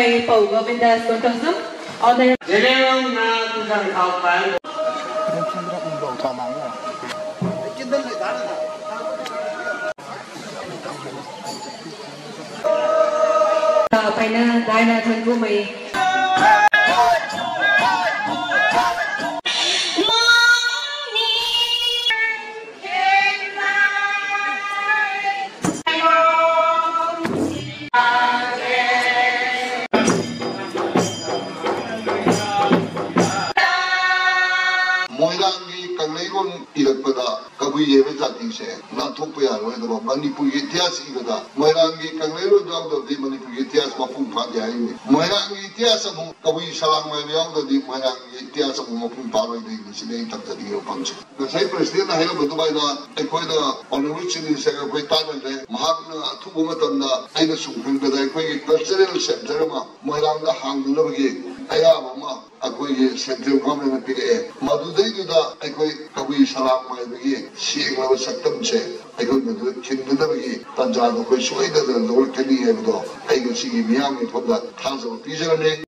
by Paul Govindas Kontosum, Honor. Paina Dina Tangumi. Moirangi Kanglairon Ilapada, Kabu Yevati say, not Topia, whether Manipugitias Igada, Moirangi Kanglairon dog of the Manipugitias Mapum Padia, Moirangi Tiasam, Kabu Salam, the Moirangi Tiasam Mapum Pala, the name of the Dio Punch. The Cypress didn't have a Dubai, Equator on the rich in Secretary, Mahana, Tubumatana, Aidasum, but I quake cultural center, Moiranga Hang Lovagi, Ayama. Akwai Central Government PA, Madudayuda, Akwai Kawi Salam Magi, seeing our Satam say, I could not kill the Navigi, Tanjano, Sway, the Lord Kenny, and I could see Miami from that Council of Peace.